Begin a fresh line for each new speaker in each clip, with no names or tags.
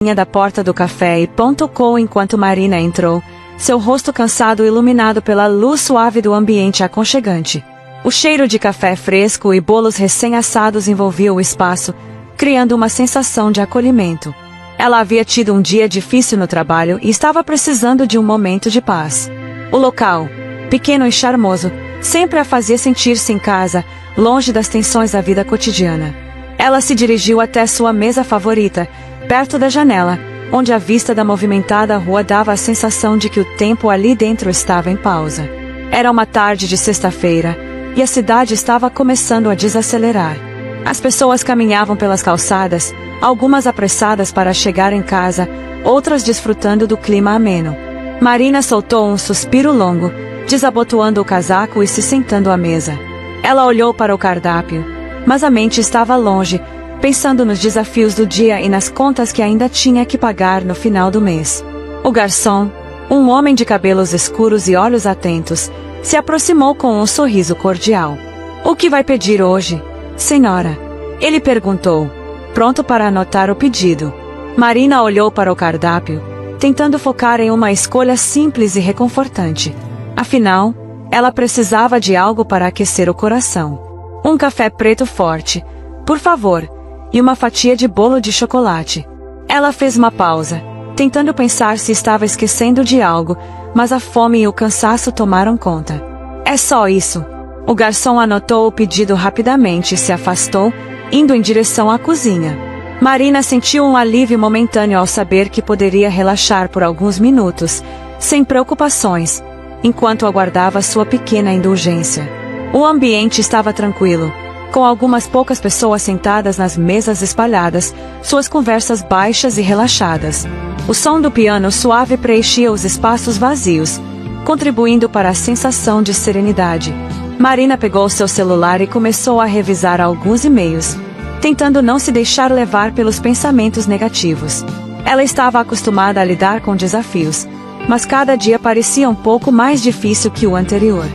da porta do café e tocou enquanto Marina entrou, seu rosto cansado iluminado pela luz suave do ambiente aconchegante. O cheiro de café fresco e bolos recém-assados envolvia o espaço, criando uma sensação de acolhimento. Ela havia tido um dia difícil no trabalho e estava precisando de um momento de paz. O local, pequeno e charmoso, sempre a fazia sentir-se em casa, longe das tensões da vida cotidiana. Ela se dirigiu até sua mesa favorita, perto da janela, onde a vista da movimentada rua dava a sensação de que o tempo ali dentro estava em pausa. Era uma tarde de sexta-feira, e a cidade estava começando a desacelerar. As pessoas caminhavam pelas calçadas, algumas apressadas para chegar em casa, outras desfrutando do clima ameno. Marina soltou um suspiro longo, desabotoando o casaco e se sentando à mesa. Ela olhou para o cardápio, mas a mente estava longe, pensando nos desafios do dia e nas contas que ainda tinha que pagar no final do mês. O garçom, um homem de cabelos escuros e olhos atentos, se aproximou com um sorriso cordial. "O que vai pedir hoje, senhora?" ele perguntou, pronto para anotar o pedido. Marina olhou para o cardápio, tentando focar em uma escolha simples e reconfortante. Afinal, ela precisava de algo para aquecer o coração. "Um café preto forte, por favor, e uma fatia de bolo de chocolate." Ela fez uma pausa, tentando pensar se estava esquecendo de algo, mas a fome e o cansaço tomaram conta. "É só isso." O garçom anotou o pedido rapidamente e se afastou, indo em direção à cozinha. Marina sentiu um alívio momentâneo ao saber que poderia relaxar por alguns minutos, sem preocupações, enquanto aguardava sua pequena indulgência. O ambiente estava tranquilo, com algumas poucas pessoas sentadas nas mesas espalhadas, suas conversas baixas e relaxadas. O som do piano suave preenchia os espaços vazios, contribuindo para a sensação de serenidade. Marina pegou seu celular e começou a revisar alguns e-mails, tentando não se deixar levar pelos pensamentos negativos. Ela estava acostumada a lidar com desafios, mas cada dia parecia um pouco mais difícil que o anterior.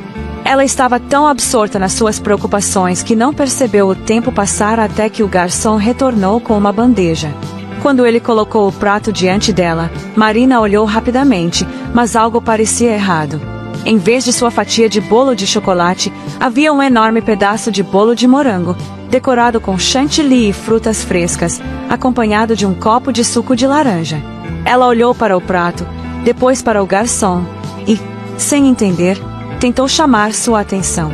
Ela estava tão absorta nas suas preocupações que não percebeu o tempo passar até que o garçom retornou com uma bandeja. Quando ele colocou o prato diante dela, Marina olhou rapidamente, mas algo parecia errado. Em vez de sua fatia de bolo de chocolate, havia um enorme pedaço de bolo de morango, decorado com chantilly e frutas frescas, acompanhado de um copo de suco de laranja. Ela olhou para o prato, depois para o garçom, e, sem entender, tentou chamar sua atenção.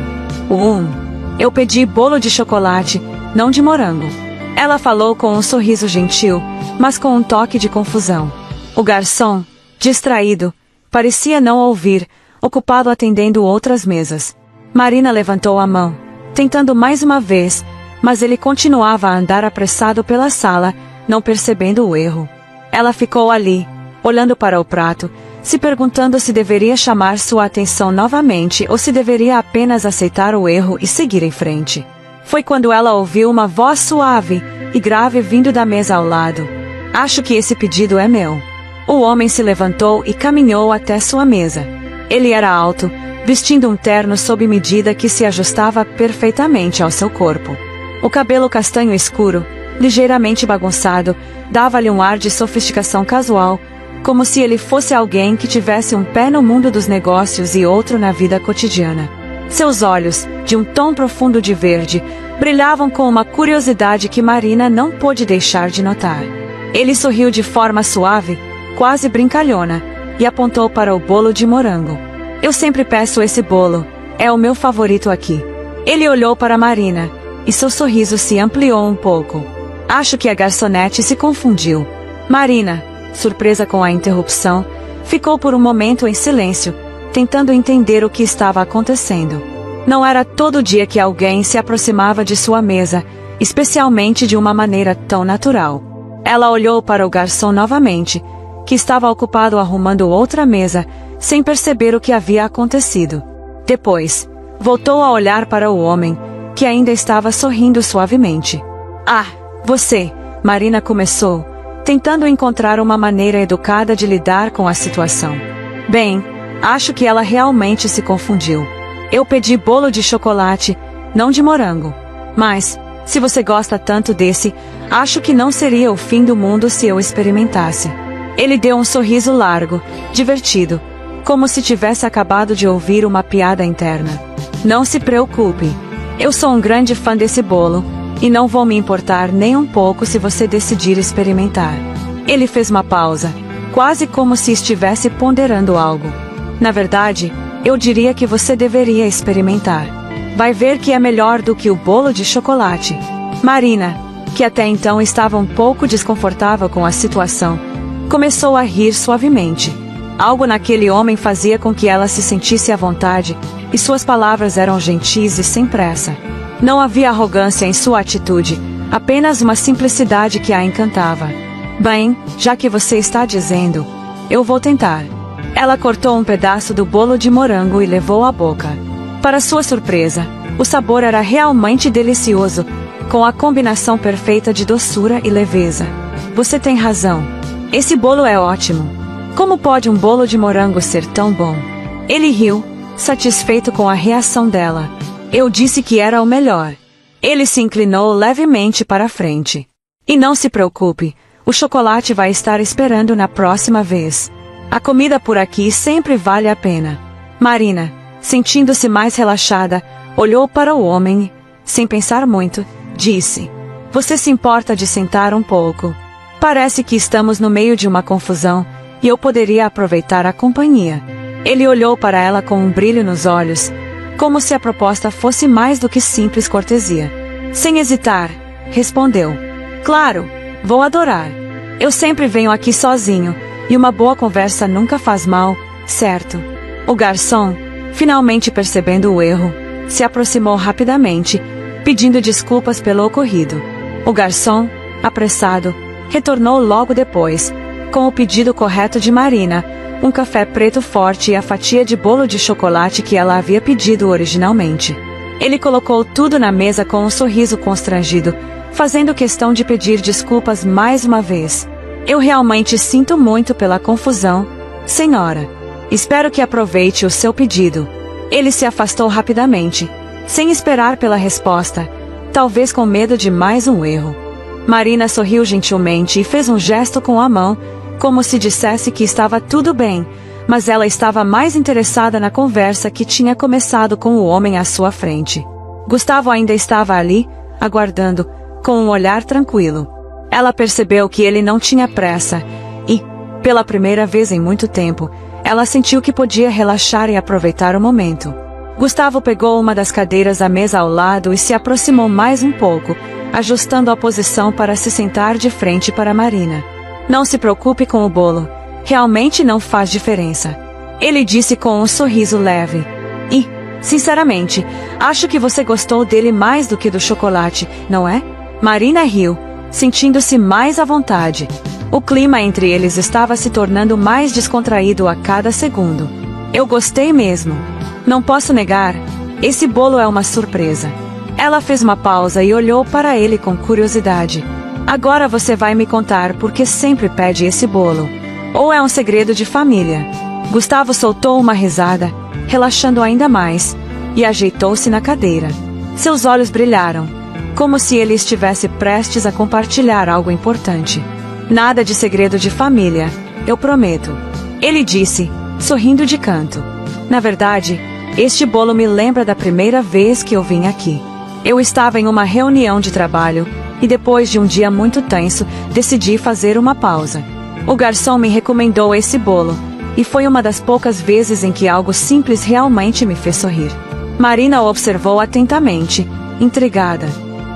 Eu pedi bolo de chocolate, não de morango." Ela falou com um sorriso gentil, mas com um toque de confusão. O garçom, distraído, parecia não ouvir, ocupado atendendo outras mesas. Marina levantou a mão, tentando mais uma vez, mas ele continuava a andar apressado pela sala, não percebendo o erro. Ela ficou ali, olhando para o prato, se perguntando se deveria chamar sua atenção novamente ou se deveria apenas aceitar o erro e seguir em frente. Foi quando ela ouviu uma voz suave e grave vindo da mesa ao lado. "Acho que esse pedido é meu." O homem se levantou e caminhou até sua mesa. Ele era alto, vestindo um terno sob medida que se ajustava perfeitamente ao seu corpo. O cabelo castanho escuro, ligeiramente bagunçado, dava-lhe um ar de sofisticação casual, como se ele fosse alguém que tivesse um pé no mundo dos negócios e outro na vida cotidiana. Seus olhos, de um tom profundo de verde, brilhavam com uma curiosidade que Marina não pôde deixar de notar. Ele sorriu de forma suave, quase brincalhona, e apontou para o bolo de morango. "Eu sempre peço esse bolo, é o meu favorito aqui." Ele olhou para Marina, e seu sorriso se ampliou um pouco. Acho que a garçonete se confundiu. Marina, surpresa com a interrupção, ficou por um momento em silêncio, tentando entender o que estava acontecendo. Não era todo dia que alguém se aproximava de sua mesa, especialmente de uma maneira tão natural. Ela olhou para o garçom novamente, que estava ocupado arrumando outra mesa, sem perceber o que havia acontecido. Depois, voltou a olhar para o homem, que ainda estava sorrindo suavemente. "Ah, você," Marina começou, tentando encontrar uma maneira educada de lidar com a situação. "Bem, acho que ela realmente se confundiu. Eu pedi bolo de chocolate, não de morango. Mas, Se você gosta tanto desse, acho que não seria o fim do mundo se eu experimentasse. Ele deu um sorriso largo, divertido, como se tivesse acabado de ouvir uma piada interna. Não se preocupe. Eu sou um grande fã desse bolo, e não vou me importar nem um pouco se você decidir experimentar. Ele fez uma pausa, quase como se estivesse ponderando algo. Na verdade, eu diria que você deveria experimentar. Vai ver que é melhor do que o bolo de chocolate. Marina, que até então estava um pouco desconfortável com a situação, começou a rir suavemente. Algo naquele homem fazia com que ela se sentisse à vontade, e suas palavras eram gentis e sem pressa. Não havia arrogância em sua atitude, apenas uma simplicidade que a encantava. Bem, já que você está dizendo, eu vou tentar. Ela cortou um pedaço do bolo de morango e levou à boca. Para sua surpresa, o sabor era realmente delicioso, com a combinação perfeita de doçura e leveza. Você tem razão. Esse bolo é ótimo. Como pode um bolo de morango ser tão bom? Ele riu, satisfeito com a reação dela. Eu disse que era o melhor. Ele se inclinou levemente para a frente. E não se preocupe, o chocolate vai estar esperando na próxima vez. A comida por aqui sempre vale a pena. Marina, sentindo-se mais relaxada, olhou para o homem e, sem pensar muito, disse: Você se importa de sentar um pouco? Parece que estamos no meio de uma confusão, e eu poderia aproveitar a companhia. Ele olhou para ela com um brilho nos olhos, como se a proposta fosse mais do que simples cortesia. Sem hesitar, respondeu: Claro, vou adorar. Eu sempre venho aqui sozinho, e uma boa conversa nunca faz mal, certo? O garçom, finalmente percebendo o erro, se aproximou rapidamente, pedindo desculpas pelo ocorrido. O garçom, apressado, retornou logo depois, com o pedido correto de Marina, um café preto forte e a fatia de bolo de chocolate que ela havia pedido originalmente. Ele colocou tudo na mesa com um sorriso constrangido, fazendo questão de pedir desculpas mais uma vez. Eu realmente sinto muito pela confusão, senhora. Espero que aproveite o seu pedido. Ele se afastou rapidamente, sem esperar pela resposta, talvez com medo de mais um erro. Marina sorriu gentilmente e fez um gesto com a mão, como se dissesse que estava tudo bem, mas ela estava mais interessada na conversa que tinha começado com o homem à sua frente. Gustavo ainda estava ali, aguardando, com um olhar tranquilo. Ela percebeu que ele não tinha pressa, e, pela primeira vez em muito tempo, ela sentiu que podia relaxar e aproveitar o momento. Gustavo pegou uma das cadeiras à mesa ao lado e se aproximou mais um pouco, ajustando a posição para se sentar de frente para Marina. Não se preocupe com o bolo, realmente não faz diferença. Ele disse com um sorriso leve. E, sinceramente, acho que você gostou dele mais do que do chocolate, não é? Marina riu, sentindo-se mais à vontade. O clima entre eles estava se tornando mais descontraído a cada segundo. Eu gostei mesmo. Não posso negar, esse bolo é uma surpresa. Ela fez uma pausa e olhou para ele com curiosidade. Agora você vai me contar por que sempre pede esse bolo. Ou é um segredo de família? Gustavo soltou uma risada, relaxando ainda mais, e ajeitou-se na cadeira. Seus olhos brilharam, como se ele estivesse prestes a compartilhar algo importante. Nada de segredo de família, eu prometo. Ele disse, sorrindo de canto. Na verdade, este bolo me lembra da primeira vez que eu vim aqui. Eu estava em uma reunião de trabalho, e depois de um dia muito tenso, decidi fazer uma pausa. O garçom me recomendou esse bolo, e foi uma das poucas vezes em que algo simples realmente me fez sorrir. Marina o observou atentamente, intrigada.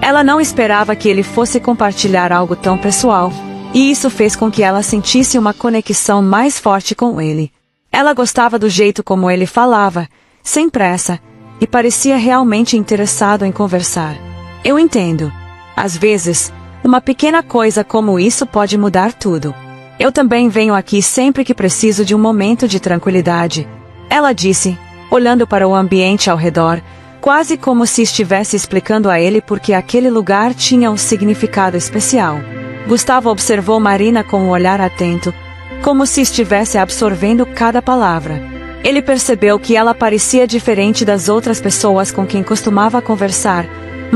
Ela não esperava que ele fosse compartilhar algo tão pessoal, e isso fez com que ela sentisse uma conexão mais forte com ele. Ela gostava do jeito como ele falava, sem pressa, e parecia realmente interessado em conversar. Eu entendo. Às vezes, uma pequena coisa como isso pode mudar tudo. Eu também venho aqui sempre que preciso de um momento de tranquilidade. Ela disse, olhando para o ambiente ao redor, quase como se estivesse explicando a ele por que aquele lugar tinha um significado especial. Gustavo observou Marina com um olhar atento, como se estivesse absorvendo cada palavra. Ele percebeu que ela parecia diferente das outras pessoas com quem costumava conversar,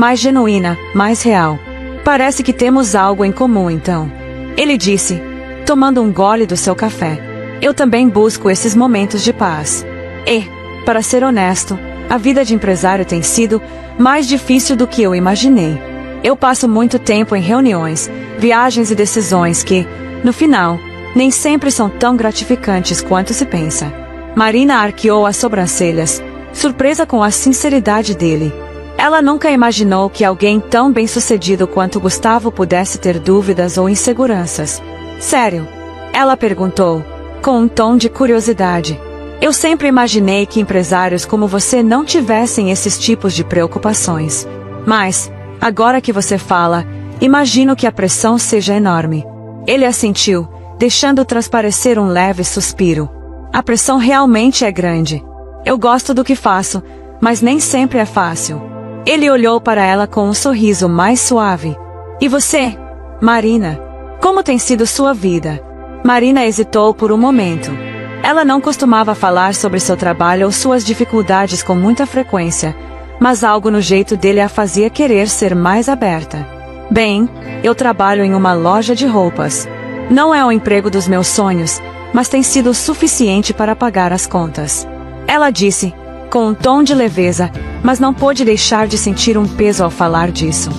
mais genuína, mais real. Parece que temos algo em comum então. Ele disse, tomando um gole do seu café. Eu também busco esses momentos de paz. E, para ser honesto, a vida de empresário tem sido mais difícil do que eu imaginei. Eu passo muito tempo em reuniões, viagens e decisões que, no final, nem sempre são tão gratificantes quanto se pensa. Marina arqueou as sobrancelhas, surpresa com a sinceridade dele. Ela nunca imaginou que alguém tão bem-sucedido quanto Gustavo pudesse ter dúvidas ou inseguranças. Sério? Ela perguntou, com um tom de curiosidade. Eu sempre imaginei que empresários como você não tivessem esses tipos de preocupações. Mas, agora que você fala, imagino que a pressão seja enorme. Ele assentiu, deixando transparecer um leve suspiro. A pressão realmente é grande. Eu gosto do que faço, mas nem sempre é fácil. Ele olhou para ela com um sorriso mais suave. E você, Marina? Como tem sido sua vida? Marina hesitou por um momento. Ela não costumava falar sobre seu trabalho ou suas dificuldades com muita frequência, mas algo no jeito dele a fazia querer ser mais aberta. Bem, eu trabalho em uma loja de roupas. Não é o emprego dos meus sonhos, mas tem sido o suficiente para pagar as contas. Ela disse, com um tom de leveza, mas não pôde deixar de sentir um peso ao falar disso.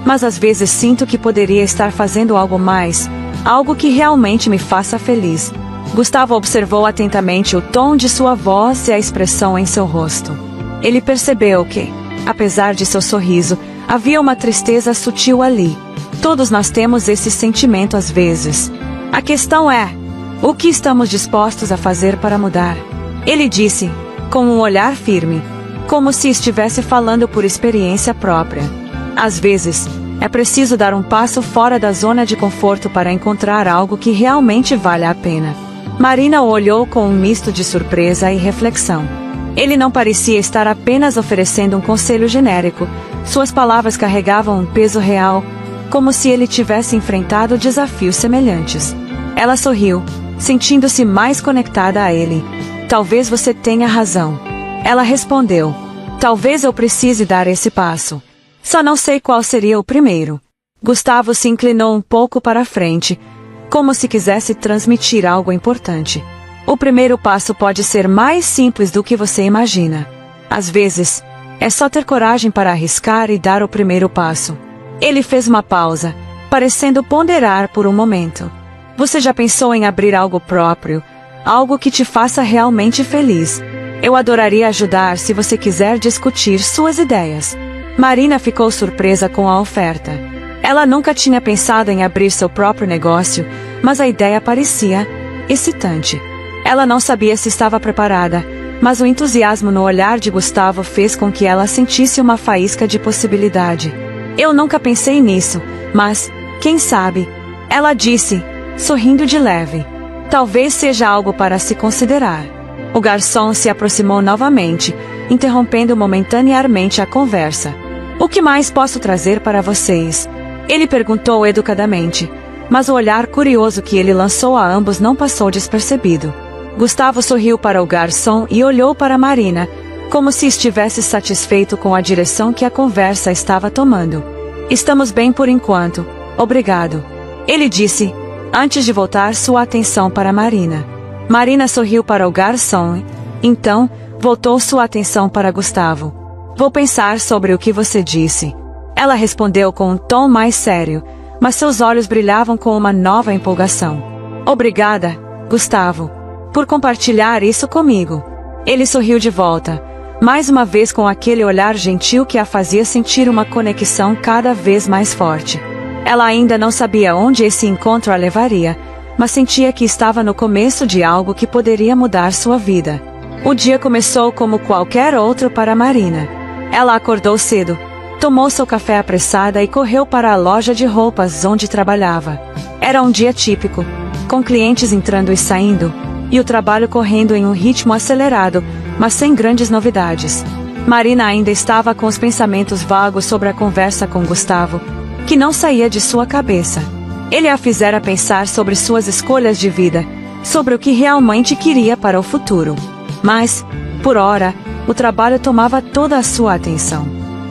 Mas às vezes sinto que poderia estar fazendo algo mais, algo que realmente me faça feliz. Gustavo observou atentamente o tom de sua voz e a expressão em seu rosto. Ele percebeu que, apesar de seu sorriso, havia uma tristeza sutil ali. Todos nós temos esse sentimento às vezes. A questão é, o que estamos dispostos a fazer para mudar? Ele disse, com um olhar firme, como se estivesse falando por experiência própria. Às vezes, é preciso dar um passo fora da zona de conforto para encontrar algo que realmente vale a pena. Marina o olhou com um misto de surpresa e reflexão. Ele não parecia estar apenas oferecendo um conselho genérico. Suas palavras carregavam um peso real, como se ele tivesse enfrentado desafios semelhantes. Ela sorriu, sentindo-se mais conectada a ele. Talvez você tenha razão. Ela respondeu. Talvez eu precise dar esse passo. Só não sei qual seria o primeiro. Gustavo se inclinou um pouco para a frente, como se quisesse transmitir algo importante. O primeiro passo pode ser mais simples do que você imagina. Às vezes, é só ter coragem para arriscar e dar o primeiro passo. Ele fez uma pausa, parecendo ponderar por um momento. Você já pensou em abrir algo próprio? Algo que te faça realmente feliz? Eu adoraria ajudar se você quiser discutir suas ideias. Marina ficou surpresa com a oferta. Ela nunca tinha pensado em abrir seu próprio negócio, mas a ideia parecia excitante. Ela não sabia se estava preparada, mas o entusiasmo no olhar de Gustavo fez com que ela sentisse uma faísca de possibilidade. Eu nunca pensei nisso, mas, quem sabe? Ela disse, sorrindo de leve. Talvez seja algo para se considerar. O garçom se aproximou novamente, interrompendo momentaneamente a conversa. O que mais posso trazer para vocês? Ele perguntou educadamente, mas o olhar curioso que ele lançou a ambos não passou despercebido. Gustavo sorriu para o garçom e olhou para Marina, como se estivesse satisfeito com a direção que a conversa estava tomando. Estamos bem por enquanto, obrigado. Ele disse, antes de voltar sua atenção para Marina. Marina sorriu para o garçom, então, voltou sua atenção para Gustavo. Vou pensar sobre o que você disse. Ela respondeu com um tom mais sério, mas seus olhos brilhavam com uma nova empolgação. Obrigada, Gustavo, por compartilhar isso comigo. Ele sorriu de volta, mais uma vez com aquele olhar gentil que a fazia sentir uma conexão cada vez mais forte. Ela ainda não sabia onde esse encontro a levaria, mas sentia que estava no começo de algo que poderia mudar sua vida. O dia começou como qualquer outro para Marina. Ela acordou cedo, tomou seu café apressada e correu para a loja de roupas onde trabalhava. Era um dia típico, com clientes entrando e saindo, e o trabalho correndo em um ritmo acelerado, mas sem grandes novidades. Marina ainda estava com os pensamentos vagos sobre a conversa com Gustavo, que não saía de sua cabeça. Ele a fizera pensar sobre suas escolhas de vida, sobre o que realmente queria para o futuro. Mas, por ora, o trabalho tomava toda a sua atenção.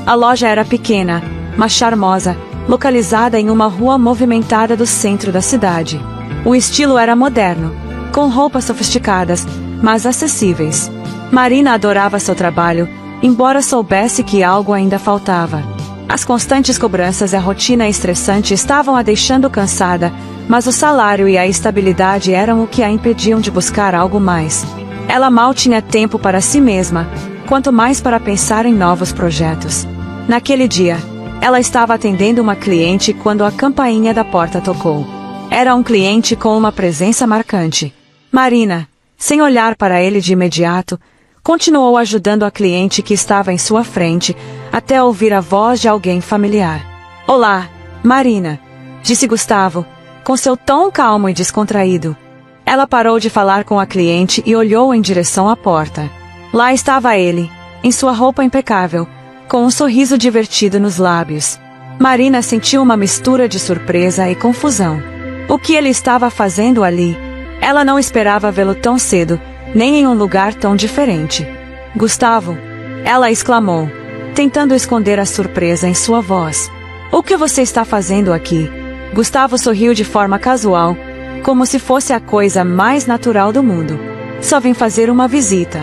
A loja era pequena, mas charmosa, localizada em uma rua movimentada do centro da cidade. O estilo era moderno, com roupas sofisticadas, mas acessíveis. Marina adorava seu trabalho, embora soubesse que algo ainda faltava. As constantes cobranças e a rotina estressante estavam a deixando cansada, mas o salário e a estabilidade eram o que a impediam de buscar algo mais. Ela mal tinha tempo para si mesma, quanto mais para pensar em novos projetos. Naquele dia, ela estava atendendo uma cliente quando a campainha da porta tocou. Era um cliente com uma presença marcante. Marina, sem olhar para ele de imediato, continuou ajudando a cliente que estava em sua frente, até ouvir a voz de alguém familiar. Olá, Marina, disse Gustavo, com seu tom calmo e descontraído. Ela parou de falar com a cliente e olhou em direção à porta. Lá estava ele, em sua roupa impecável, com um sorriso divertido nos lábios. Marina sentiu uma mistura de surpresa e confusão. O que ele estava fazendo ali? Ela não esperava vê-lo tão cedo, nem em um lugar tão diferente. Gustavo, ela exclamou, tentando esconder a surpresa em sua voz. O que você está fazendo aqui? Gustavo sorriu de forma casual, como se fosse a coisa mais natural do mundo. Só vim fazer uma visita.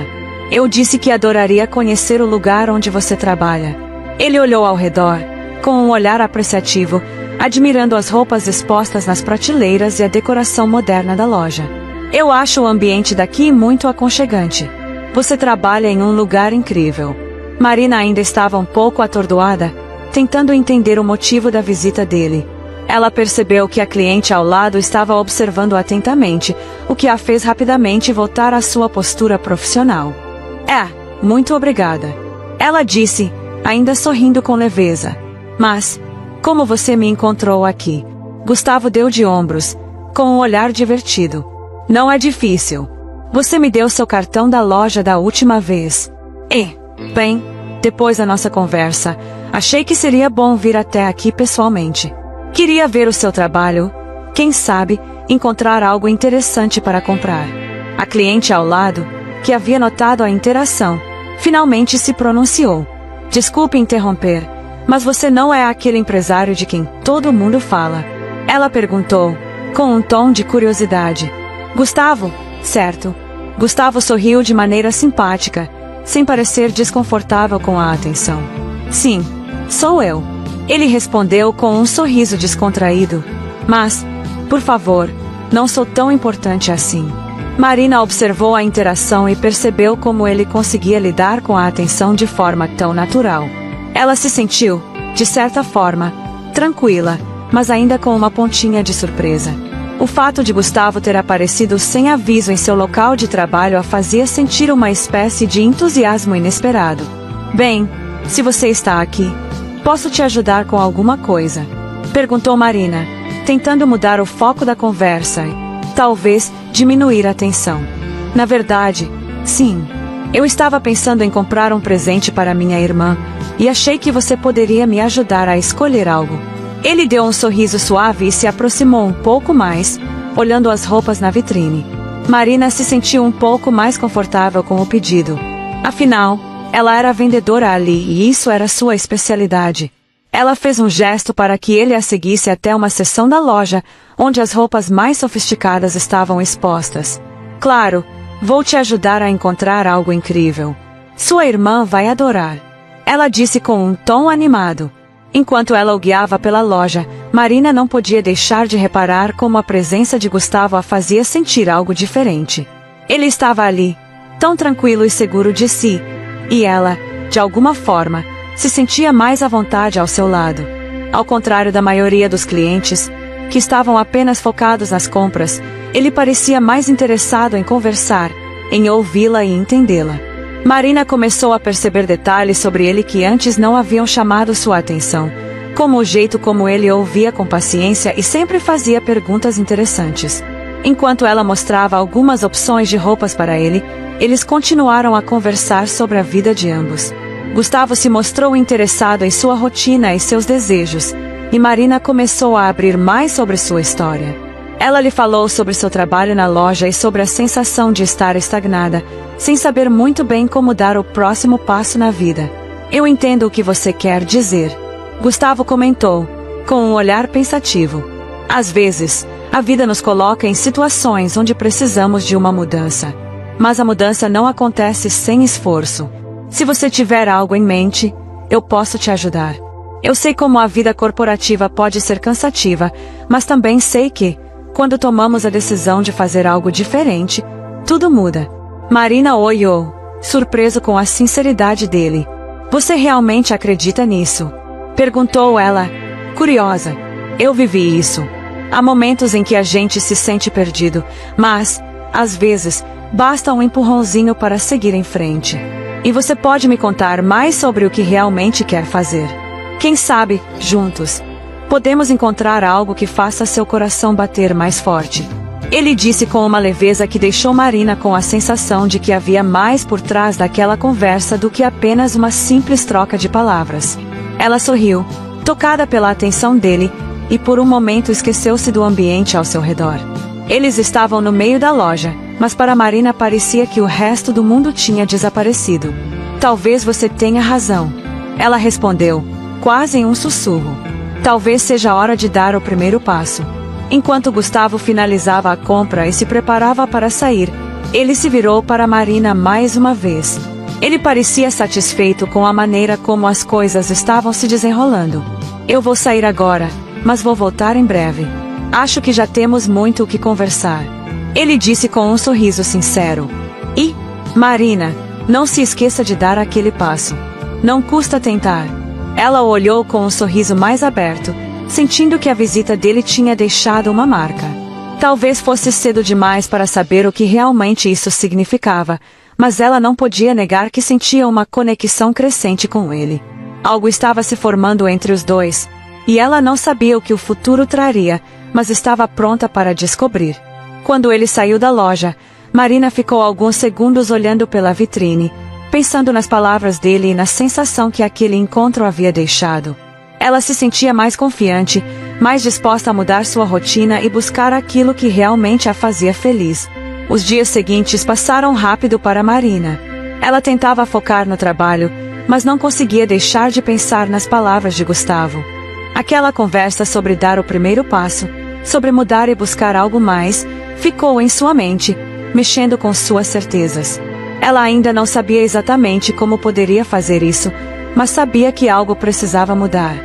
Eu disse que adoraria conhecer o lugar onde você trabalha. Ele olhou ao redor, com um olhar apreciativo, admirando as roupas expostas nas prateleiras e a decoração moderna da loja. Eu acho o ambiente daqui muito aconchegante. Você trabalha em um lugar incrível. Marina ainda estava um pouco atordoada, tentando entender o motivo da visita dele. Ela percebeu que a cliente ao lado estava observando atentamente, o que a fez rapidamente voltar à sua postura profissional. Muito obrigada. Ela disse, ainda sorrindo com leveza. Mas, como você me encontrou aqui? Gustavo deu de ombros, com um olhar divertido. Não é difícil. Você me deu seu cartão da loja da última vez. Bem, depois da nossa conversa, achei que seria bom vir até aqui pessoalmente. Queria ver o seu trabalho, quem sabe, encontrar algo interessante para comprar. A cliente ao lado, que havia notado a interação, finalmente se pronunciou. Desculpe interromper, mas você não é aquele empresário de quem todo mundo fala? Ela perguntou, com um tom de curiosidade. Gustavo, certo? Gustavo sorriu de maneira simpática, sem parecer desconfortável com a atenção. Sim, sou eu. Ele respondeu com um sorriso descontraído. Mas, por favor, não sou tão importante assim. Marina observou a interação e percebeu como ele conseguia lidar com a atenção de forma tão natural. Ela se sentiu, de certa forma, tranquila, mas ainda com uma pontinha de surpresa. O fato de Gustavo ter aparecido sem aviso em seu local de trabalho a fazia sentir uma espécie de entusiasmo inesperado. Bem, se você está aqui, posso te ajudar com alguma coisa? Perguntou Marina, tentando mudar o foco da conversa e, talvez, diminuir a tensão. Na verdade, sim. Eu estava pensando em comprar um presente para minha irmã, e achei que você poderia me ajudar a escolher algo. Ele deu um sorriso suave e se aproximou um pouco mais, olhando as roupas na vitrine. Marina se sentiu um pouco mais confortável com o pedido. Afinal, ela era vendedora ali e isso era sua especialidade. Ela fez um gesto para que ele a seguisse até uma seção da loja, onde as roupas mais sofisticadas estavam expostas. Claro, vou te ajudar a encontrar algo incrível. Sua irmã vai adorar. Ela disse com um tom animado. Enquanto ela o guiava pela loja, Marina não podia deixar de reparar como a presença de Gustavo a fazia sentir algo diferente. Ele estava ali, tão tranquilo e seguro de si, e ela, de alguma forma, se sentia mais à vontade ao seu lado. Ao contrário da maioria dos clientes, que estavam apenas focados nas compras, ele parecia mais interessado em conversar, em ouvi-la e entendê-la. Marina começou a perceber detalhes sobre ele que antes não haviam chamado sua atenção, como o jeito como ele ouvia com paciência e sempre fazia perguntas interessantes. Enquanto ela mostrava algumas opções de roupas para ele, eles continuaram a conversar sobre a vida de ambos. Gustavo se mostrou interessado em sua rotina e seus desejos, e Marina começou a abrir mais sobre sua história. Ela lhe falou sobre seu trabalho na loja e sobre a sensação de estar estagnada, sem saber muito bem como dar o próximo passo na vida. Eu entendo o que você quer dizer, Gustavo comentou, com um olhar pensativo. Às vezes, a vida nos coloca em situações onde precisamos de uma mudança. Mas a mudança não acontece sem esforço. Se você tiver algo em mente, eu posso te ajudar. Eu sei como a vida corporativa pode ser cansativa, mas também sei que, quando tomamos a decisão de fazer algo diferente, tudo muda. Marina olhou, surpreso com a sinceridade dele. Você realmente acredita nisso? Perguntou ela, curiosa. Eu vivi isso. Há momentos em que a gente se sente perdido, mas, às vezes, basta um empurrãozinho para seguir em frente. E você pode me contar mais sobre o que realmente quer fazer? Quem sabe, juntos, podemos encontrar algo que faça seu coração bater mais forte. Ele disse com uma leveza que deixou Marina com a sensação de que havia mais por trás daquela conversa do que apenas uma simples troca de palavras. Ela sorriu, tocada pela atenção dele, e por um momento esqueceu-se do ambiente ao seu redor. Eles estavam no meio da loja, mas para Marina parecia que o resto do mundo tinha desaparecido. Talvez você tenha razão. Ela respondeu, quase em um sussurro. Talvez seja a hora de dar o primeiro passo. Enquanto Gustavo finalizava a compra e se preparava para sair, ele se virou para Marina mais uma vez. Ele parecia satisfeito com a maneira como as coisas estavam se desenrolando. Eu vou sair agora, mas vou voltar em breve. Acho que já temos muito o que conversar. Ele disse com um sorriso sincero. E, Marina, não se esqueça de dar aquele passo. Não custa tentar. Ela o olhou com um sorriso mais aberto, sentindo que a visita dele tinha deixado uma marca. Talvez fosse cedo demais para saber o que realmente isso significava, mas ela não podia negar que sentia uma conexão crescente com ele. Algo estava se formando entre os dois, e ela não sabia o que o futuro traria, mas estava pronta para descobrir. Quando ele saiu da loja, Marina ficou alguns segundos olhando pela vitrine, pensando nas palavras dele e na sensação que aquele encontro havia deixado. Ela se sentia mais confiante, mais disposta a mudar sua rotina e buscar aquilo que realmente a fazia feliz. Os dias seguintes passaram rápido para Marina. Ela tentava focar no trabalho, mas não conseguia deixar de pensar nas palavras de Gustavo. Aquela conversa sobre dar o primeiro passo, sobre mudar e buscar algo mais, ficou em sua mente, mexendo com suas certezas. Ela ainda não sabia exatamente como poderia fazer isso, mas sabia que algo precisava mudar.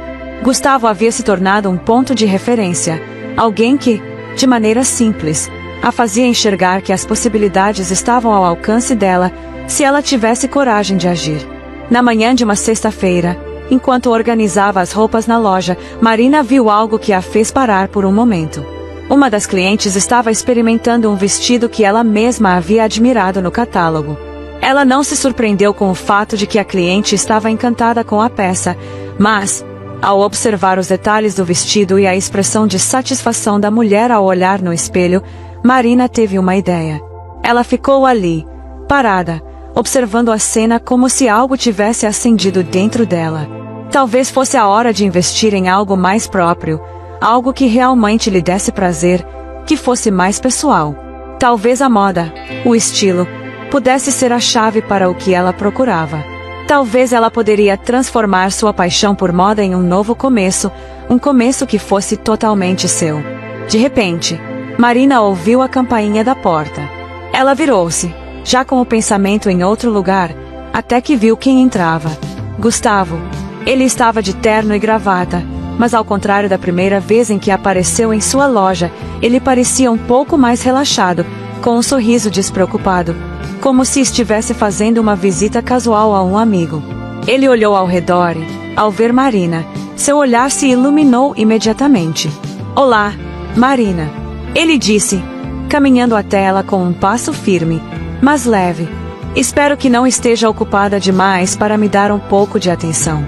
Gustavo havia se tornado um ponto de referência, alguém que, de maneira simples, a fazia enxergar que as possibilidades estavam ao alcance dela, se ela tivesse coragem de agir. Na manhã de uma sexta-feira, enquanto organizava as roupas na loja, Marina viu algo que a fez parar por um momento. Uma das clientes estava experimentando um vestido que ela mesma havia admirado no catálogo. Ela não se surpreendeu com o fato de que a cliente estava encantada com a peça, mas, ao observar os detalhes do vestido e a expressão de satisfação da mulher ao olhar no espelho, Marina teve uma ideia. Ela ficou ali, parada, observando a cena como se algo tivesse acendido dentro dela. Talvez fosse a hora de investir em algo mais próprio, algo que realmente lhe desse prazer, que fosse mais pessoal. Talvez a moda, o estilo, pudesse ser a chave para o que ela procurava. Talvez ela poderia transformar sua paixão por moda em um novo começo, um começo que fosse totalmente seu. De repente, Marina ouviu a campainha da porta. Ela virou-se, já com o pensamento em outro lugar, até que viu quem entrava. Gustavo. Ele estava de terno e gravata, mas ao contrário da primeira vez em que apareceu em sua loja, ele parecia um pouco mais relaxado, com um sorriso despreocupado, como se estivesse fazendo uma visita casual a um amigo. Ele olhou ao redor e, ao ver Marina, seu olhar se iluminou imediatamente. Olá, Marina. Ele disse, caminhando até ela com um passo firme, mas leve. Espero que não esteja ocupada demais para me dar um pouco de atenção.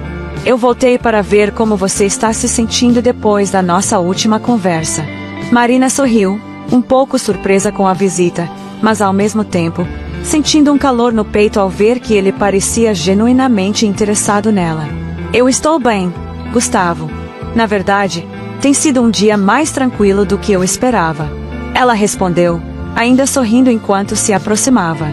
Eu voltei para ver como você está se sentindo depois da nossa última conversa. Marina sorriu, um pouco surpresa com a visita, mas ao mesmo tempo, sentindo um calor no peito ao ver que ele parecia genuinamente interessado nela. Eu estou bem, Gustavo. Na verdade, tem sido um dia mais tranquilo do que eu esperava. Ela respondeu, ainda sorrindo enquanto se aproximava.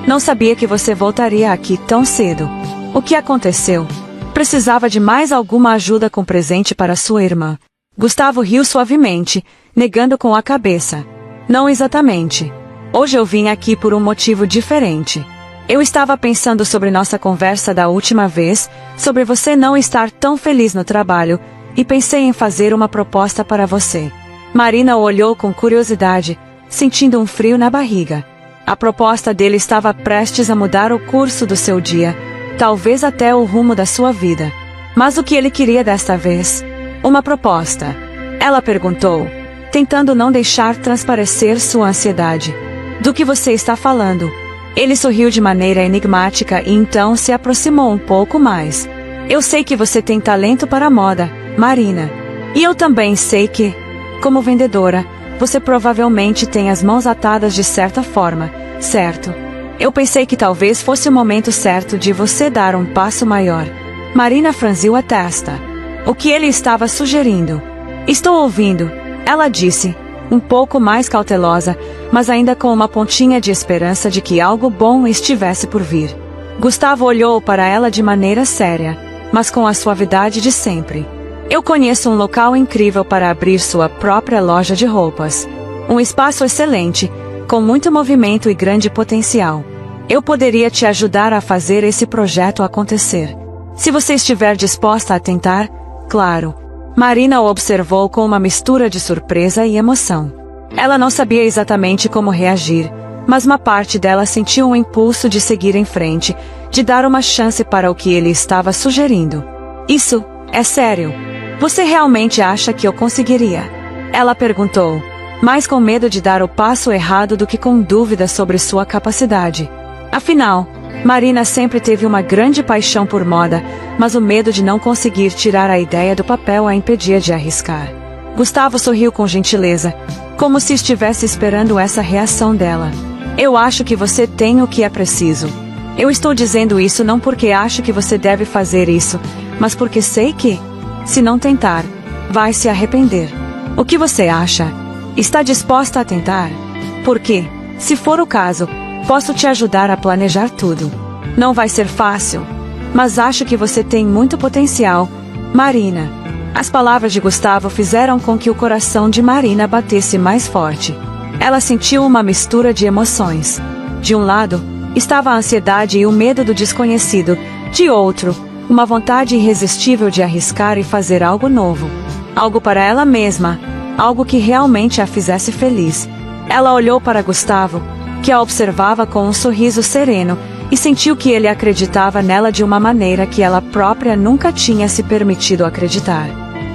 Não sabia que você voltaria aqui tão cedo. O que aconteceu? Precisava de mais alguma ajuda com presente para sua irmã. Gustavo riu suavemente, negando com a cabeça. Não exatamente. Hoje eu vim aqui por um motivo diferente. Eu estava pensando sobre nossa conversa da última vez, sobre você não estar tão feliz no trabalho, e pensei em fazer uma proposta para você. Marina o olhou com curiosidade, sentindo um frio na barriga. A proposta dele estava prestes a mudar o curso do seu dia, talvez até o rumo da sua vida. Mas o que ele queria desta vez? Uma proposta. Ela perguntou, tentando não deixar transparecer sua ansiedade. Do que você está falando? Ele sorriu de maneira enigmática e então se aproximou um pouco mais. Eu sei que você tem talento para a moda, Marina. E eu também sei que, como vendedora, você provavelmente tem as mãos atadas de certa forma, certo? Eu pensei que talvez fosse o momento certo de você dar um passo maior. Marina franziu a testa. O que ele estava sugerindo? Estou ouvindo, ela disse, um pouco mais cautelosa, mas ainda com uma pontinha de esperança de que algo bom estivesse por vir. Gustavo olhou para ela de maneira séria, mas com a suavidade de sempre. Eu conheço um local incrível para abrir sua própria loja de roupas. Um espaço excelente, com muito movimento e grande potencial. Eu poderia te ajudar a fazer esse projeto acontecer. Se você estiver disposta a tentar, claro. Marina o observou com uma mistura de surpresa e emoção. Ela não sabia exatamente como reagir, mas uma parte dela sentiu um impulso de seguir em frente, de dar uma chance para o que ele estava sugerindo. Isso é sério. Você realmente acha que eu conseguiria? Ela perguntou, mais com medo de dar o passo errado do que com dúvida sobre sua capacidade. Afinal, Marina sempre teve uma grande paixão por moda, mas o medo de não conseguir tirar a ideia do papel a impedia de arriscar. Gustavo sorriu com gentileza, como se estivesse esperando essa reação dela. Eu acho que você tem o que é preciso. Eu estou dizendo isso não porque acho que você deve fazer isso, mas porque sei que, se não tentar, vai se arrepender. O que você acha? Está disposta a tentar? Porque, se for o caso, posso te ajudar a planejar tudo. Não vai ser fácil, mas acho que você tem muito potencial, Marina. As palavras de Gustavo fizeram com que o coração de Marina batesse mais forte. Ela sentiu uma mistura de emoções. De um lado, estava a ansiedade e o medo do desconhecido. De outro, uma vontade irresistível de arriscar e fazer algo novo. Algo para ela mesma, algo que realmente a fizesse feliz. Ela olhou para Gustavo, que a observava com um sorriso sereno, e sentiu que ele acreditava nela de uma maneira que ela própria nunca tinha se permitido acreditar.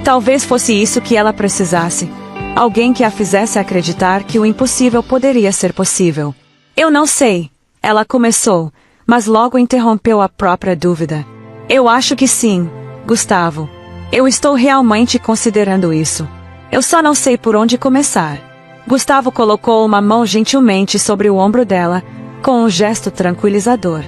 Talvez fosse isso que ela precisasse. Alguém que a fizesse acreditar que o impossível poderia ser possível. Eu não sei, ela começou, mas logo interrompeu a própria dúvida. Eu acho que sim, Gustavo. Eu estou realmente considerando isso. Eu só não sei por onde começar. Gustavo colocou uma mão gentilmente sobre o ombro dela, com um gesto tranquilizador.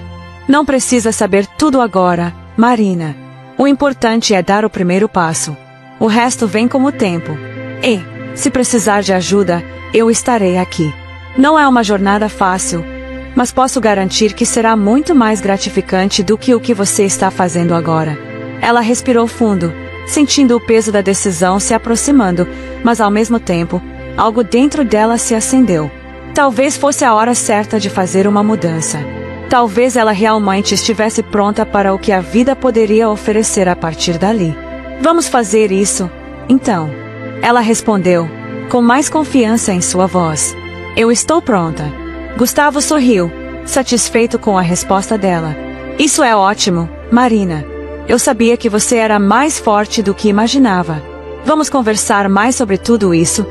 Não precisa saber tudo agora, Marina. O importante é dar o primeiro passo. O resto vem com o tempo. E, se precisar de ajuda, eu estarei aqui. Não é uma jornada fácil, mas posso garantir que será muito mais gratificante do que o que você está fazendo agora. Ela respirou fundo, sentindo o peso da decisão se aproximando, mas ao mesmo tempo, algo dentro dela se acendeu. Talvez fosse a hora certa de fazer uma mudança. Talvez ela realmente estivesse pronta para o que a vida poderia oferecer a partir dali. Vamos fazer isso, então. Ela respondeu, com mais confiança em sua voz. Eu estou pronta. Gustavo sorriu, satisfeito com a resposta dela. Isso é ótimo, Marina. Eu sabia que você era mais forte do que imaginava. Vamos conversar mais sobre tudo isso,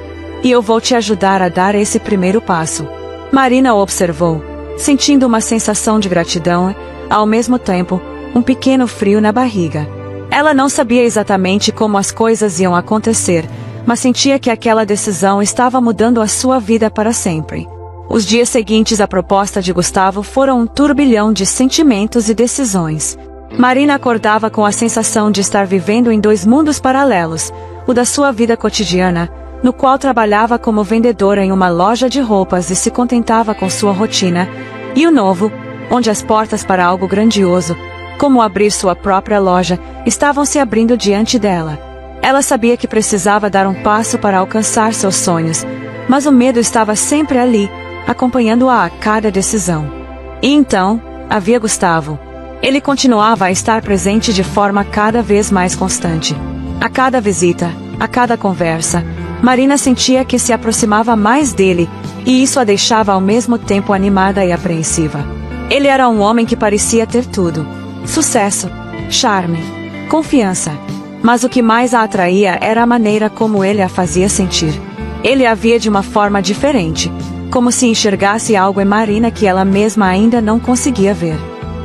e eu vou te ajudar a dar esse primeiro passo. Marina o observou, sentindo uma sensação de gratidão e, ao mesmo tempo, um pequeno frio na barriga. Ela não sabia exatamente como as coisas iam acontecer, mas sentia que aquela decisão estava mudando a sua vida para sempre. Os dias seguintes à proposta de Gustavo foram um turbilhão de sentimentos e decisões. Marina acordava com a sensação de estar vivendo em dois mundos paralelos, o da sua vida cotidiana, no qual trabalhava como vendedora em uma loja de roupas e se contentava com sua rotina, e o novo, onde as portas para algo grandioso, como abrir sua própria loja, estavam se abrindo diante dela. Ela sabia que precisava dar um passo para alcançar seus sonhos, mas o medo estava sempre ali, acompanhando-a a cada decisão. E então, havia Gustavo. Ele continuava a estar presente de forma cada vez mais constante. A cada visita, a cada conversa, Marina sentia que se aproximava mais dele, e isso a deixava ao mesmo tempo animada e apreensiva. Ele era um homem que parecia ter tudo: sucesso, charme, confiança. Mas o que mais a atraía era a maneira como ele a fazia sentir. Ele a via de uma forma diferente, como se enxergasse algo em Marina que ela mesma ainda não conseguia ver.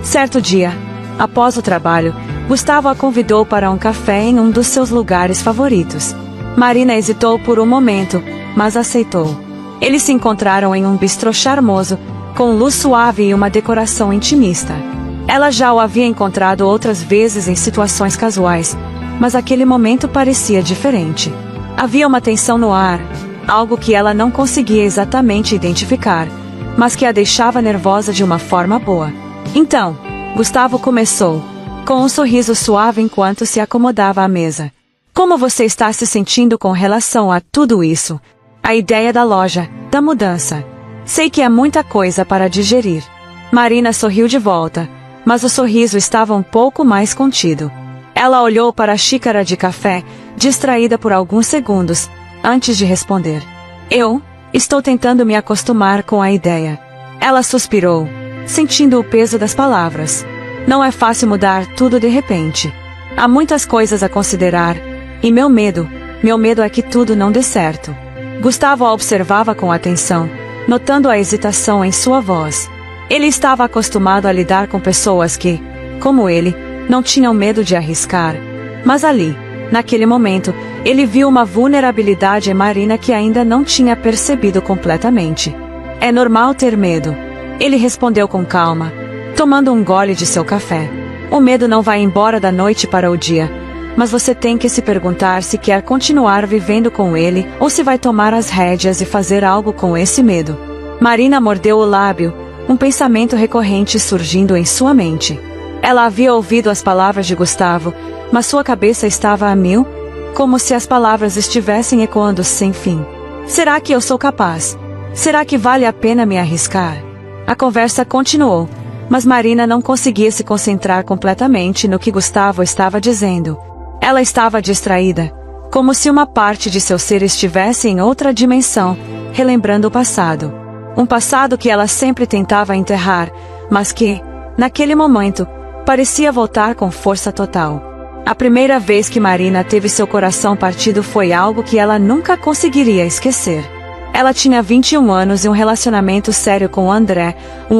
Certo dia, após o trabalho, Gustavo a convidou para um café em um dos seus lugares favoritos. Marina hesitou por um momento, mas aceitou. Eles se encontraram em um bistrô charmoso, com luz suave e uma decoração intimista. Ela já o havia encontrado outras vezes em situações casuais, mas aquele momento parecia diferente. Havia uma tensão no ar, algo que ela não conseguia exatamente identificar, mas que a deixava nervosa de uma forma boa. Então, Gustavo começou, com um sorriso suave enquanto se acomodava à mesa. Como você está se sentindo com relação a tudo isso? A ideia da loja, da mudança. Sei que é muita coisa para digerir. Marina sorriu de volta, mas o sorriso estava um pouco mais contido. Ela olhou para a xícara de café, distraída por alguns segundos, antes de responder. Eu estou tentando me acostumar com a ideia. Ela suspirou, sentindo o peso das palavras. Não é fácil mudar tudo de repente. Há muitas coisas a considerar, e meu medo é que tudo não dê certo. Gustavo a observava com atenção, notando a hesitação em sua voz. Ele estava acostumado a lidar com pessoas que, como ele, não tinham medo de arriscar. Mas ali, naquele momento, ele viu uma vulnerabilidade em Marina que ainda não tinha percebido completamente. É normal ter medo. Ele respondeu com calma, tomando um gole de seu café. O medo não vai embora da noite para o dia, mas você tem que se perguntar se quer continuar vivendo com ele ou se vai tomar as rédeas e fazer algo com esse medo. Marina mordeu o lábio, um pensamento recorrente surgindo em sua mente. Ela havia ouvido as palavras de Gustavo, mas sua cabeça estava a mil, como se as palavras estivessem ecoando sem fim. Será que eu sou capaz? Será que vale a pena me arriscar? A conversa continuou, mas Marina não conseguia se concentrar completamente no que Gustavo estava dizendo. Ela estava distraída, como se uma parte de seu ser estivesse em outra dimensão, relembrando o passado. Um passado que ela sempre tentava enterrar, mas que, naquele momento, parecia voltar com força total. A primeira vez que Marina teve seu coração partido foi algo que ela nunca conseguiria esquecer. Ela tinha 21 anos e um relacionamento sério com André, um